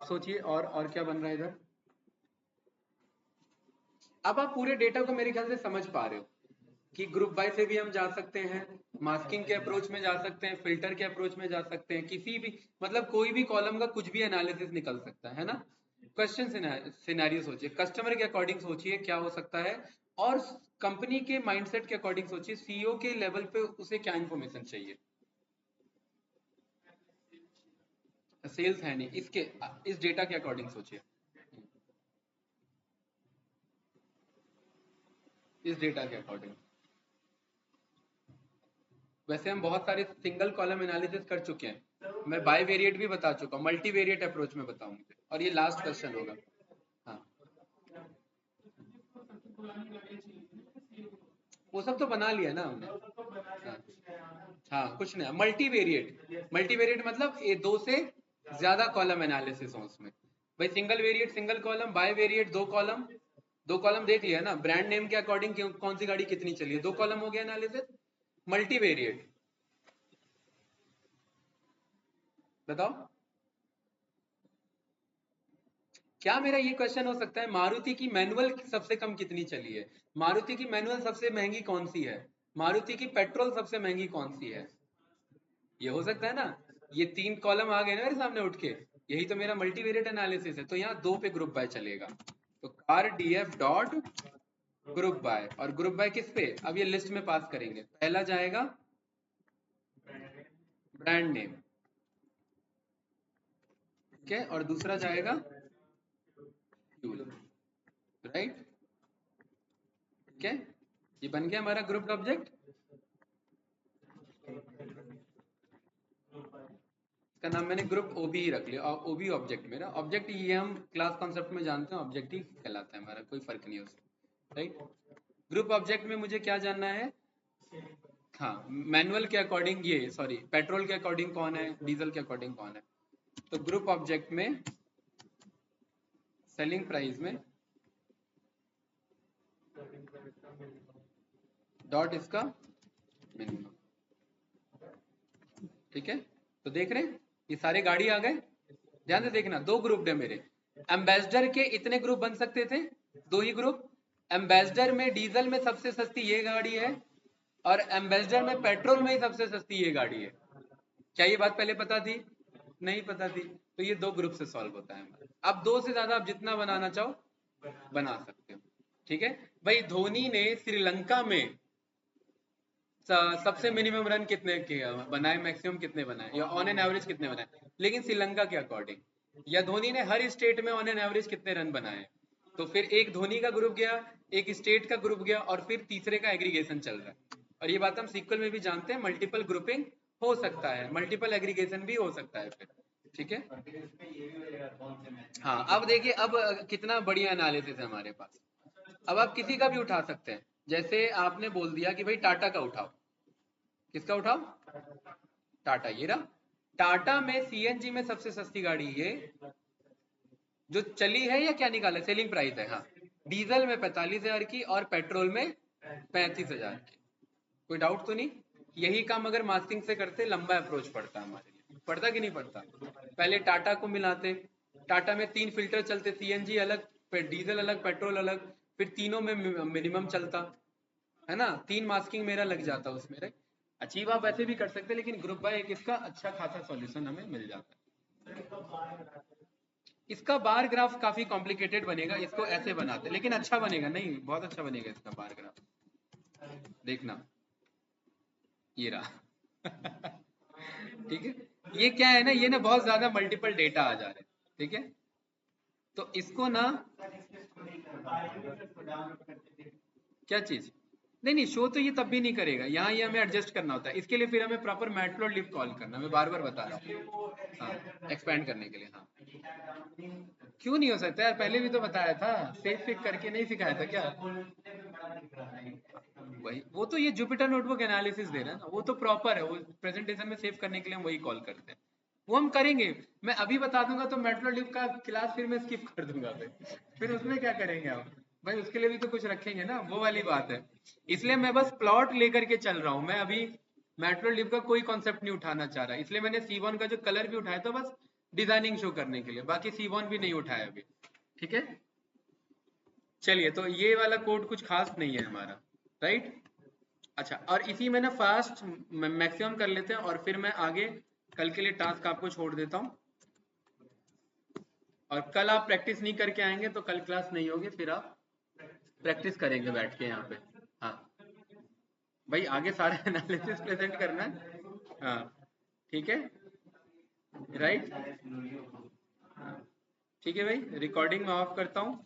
सोचिए और क्या बन रहा है इधर। अब आप पूरे डेटा को मेरे ख्याल से समझ पा रहे हो कि ग्रुप बाय से भी हम जा सकते हैं, मास्किंग के अप्रोच में जा सकते हैं, फिल्टर के अप्रोच में जा सकते हैं, किसी भी मतलब कोई भी कॉलम का कुछ भी एनालिसिस निकल सकता है ना। क्वेश्चन सिनेरियो सोचिए, कस्टमर के अकॉर्डिंग सोचिए क्या हो सकता है, और कंपनी के माइंडसेट के अकॉर्डिंग सोचिए, सीईओ के लेवल पे उसे क्या इंफॉर्मेशन चाहिए। सेल्स है नहीं, इसके इस डेटा के अकॉर्डिंग सोचिए, इस डेटा के अकॉर्डिंग। वैसे हम बहुत सारे सिंगल कॉलम एनालिसिस कर चुके हैं, मैं बाय वेरिएट भी बता चुका हूँ, मल्टी वेरिएट अप्रोच में बताऊंगा, और ये लास्ट क्वेश्चन होगा। हाँ, वो सब तो बना लिया ना हमने। हाँ, हाँ कुछ नहीं, मल्टी वेरिएट मतलब ये दो से ज्यादा कॉलम एनालिसिस हो उसमें। भाई single variate single column, bivariate दो कॉलम, दो कॉलम देख लिया ना, ब्रांड नेम के अकॉर्डिंग कौन सी गाड़ी कितनी चली है, दो कॉलम हो गया एनालिसिस। मल्टी वेरिएट बताओ। क्या मेरा ये क्वेश्चन हो सकता है, मारुति की मैनुअल सबसे कम कितनी चली है, मारुति की मैनुअल सबसे महंगी कौन सी है, मारुति की पेट्रोल सबसे महंगी कौन सी है? ये हो सकता है ना। ये तीन कॉलम आ गए ना मेरे सामने उठ के, यही तो मेरा मल्टीवेरिएट एनालिसिस है। तो यहाँ दो पे ग्रुप बाय चलेगा, तो car DF dot group by, और ग्रुप बाय किस पे, अब ये लिस्ट में पास करेंगे। पहला जाएगा ब्रांड नेम, ठीक है, और दूसरा जाएगा फ्यूल, राइट, ठीक है। ये बन गया हमारा ग्रुप ऑब्जेक्ट। इसका नाम मैंने ग्रुप ओबी ही रख लिया, ओबी ऑब्जेक्ट मेरा ऑब्जेक्ट, ये हम क्लास कॉन्सेप्ट में जानते हैं, ऑब्जेक्ट ही कहलाता है हमारा, कोई फर्क नहीं है उसमें, राइट। ग्रुप ऑब्जेक्ट में मुझे क्या जानना है, हाँ मैनुअल के अकॉर्डिंग, ये सॉरी पेट्रोल के अकॉर्डिंग कौन है, डीजल के अकॉर्डिंग कौन है। तो ग्रुप ऑब्जेक्ट में सेलिंग प्राइस में डॉट इसका मिनिमम, ठीक है। तो देख रहे हैं ये सारे गाड़ी आ गए, ध्यान से देखना, दो ग्रुप है मेरे। एम्बेसडर के इतने ग्रुप बन सकते थे, दो ही ग्रुप। एम्बेसडर में डीजल में सबसे सस्ती ये गाड़ी है, और एम्बेसडर में पेट्रोल में ही सबसे सस्ती ये गाड़ी है। क्या ये बात पहले पता थी? नहीं पता थी। तो ये दो ग्रुप से सॉल्व होता है हमारा। अब दो से ज्यादा आप जितना बनाना चाहो बना सकते हो, ठीक है। भाई धोनी ने श्रीलंका में सबसे मिनिमम रन कितने किया बनाए, मैक्सिमम कितने बनाए, या ऑन एन एवरेज कितने बनाए, लेकिन श्रीलंका के अकॉर्डिंग, या धोनी ने हर स्टेट में ऑन एन एवरेज कितने रन बनाए। तो फिर एक धोनी का ग्रुप गया, एक स्टेट का ग्रुप गया, और फिर तीसरे का एग्रीगेशन चल रहा है। और ये बात हम सीक्वल में भी जानते हैं, मल्टीपल ग्रुपिंग हो सकता है, मल्टीपल एग्रीगेशन भी हो सकता है फिर, ठीक है। हाँ अब देखिए, अब कितना बढ़िया एनालिसिस है हमारे पास। अब आप किसी का भी उठा सकते हैं, जैसे आपने बोल दिया कि भाई टाटा का उठाओ, किसका उठाओ, टाटा, ये रहा। टाटा में सीएनजी में सबसे सस्ती गाड़ी ये जो चली है, या क्या निकाला, सेलिंग प्राइस है, हाँ। डीजल में 45,000 की, और पेट्रोल में 35,000 की। कोई डाउट तो नहीं? यही काम अगर मास्किंग से करते, लंबा अप्रोच पड़ता हमारे लिए, पड़ता कि नहीं पड़ता। पहले टाटा को मिलाते, टाटा में तीन फिल्टर चलते, सीएनजी अलग, फिर डीजल अलग, पेट्रोल अलग, फिर तीनों में मिनिमम चलता है ना, तीन मास्किंग मेरा लग जाता उसमें, राइट। अचीव आप वैसे भी कर सकते हैं, लेकिन ग्रुप बाय एक इसका अच्छा खासा सॉल्यूशन हमें मिल जाता है। इसका बार ग्राफ काफी कॉम्प्लिकेटेड बनेगा, इसको ऐसे बनाते, लेकिन अच्छा बनेगा, नहीं बहुत अच्छा बनेगा इसका बार ग्राफ, देखना ये रहा। ठीक है, ये क्या है ना, ये ना बहुत ज्यादा मल्टीपल डेटा आ जा रहे हैं, ठीक है। तो इसको ना, क्या चीज, नहीं नहीं शो तो ये तब भी नहीं करेगा, यहाँ ये हमें एडजस्ट करना होता है, इसके लिए फिर हमें प्रॉपर मैटप्लॉटलिब कॉल करना, मैं बार बार बता रहा हूँ, हाँ एक्सपैंड करने के लिए, हाँ। क्यों नहीं हो सकता यार, पहले भी तो बताया था, सेव पिक करके नहीं सिखाया था क्या? वही, वो तो ये जुपिटर नोटबुक एनालिसिस दे रहा है ना, वो तो प्रॉपर है, वो प्रेजेंटेशन में सेव करने के लिए हम वही कॉल करते हैं, वो हम करेंगे। मैं अभी बता दूंगा तो मैटप्लॉटलिब का क्लास फिर मैं स्किप कर दूंगा, फिर उसमें क्या करेंगे आप? भाई उसके लिए भी तो कुछ रखेंगे ना, वो वाली बात है। इसलिए मैं बस प्लॉट लेकर के चल रहा हूँ, मैं अभी मैटप्लोट्लिब का कोई कॉन्सेप्ट नहीं उठाना चाह रहा, इसलिए मैंने सीबॉन का जो कलर भी उठाया था बस डिजाइनिंग शो करने के लिए, बाकी सीबॉन भी नहीं उठाया अभी। ठीक है, चलिए तो ये वाला कोड कुछ खास नहीं है हमारा, राइट। अच्छा, और इसी में ना फास्ट मैक्सिमम कर लेते हैं और फिर मैं आगे कल के लिए टास्क आपको छोड़ देता हूँ। और कल आप प्रैक्टिस नहीं करके आएंगे तो कल क्लास नहीं होगी, फिर आप प्रैक्टिस करेंगे बैठ के यहाँ पे। हाँ भाई, आगे सारा एनालिसिस प्रेजेंट करना है। हाँ ठीक है, राइट। ठीक है भाई, रिकॉर्डिंग मैं ऑफ करता हूँ।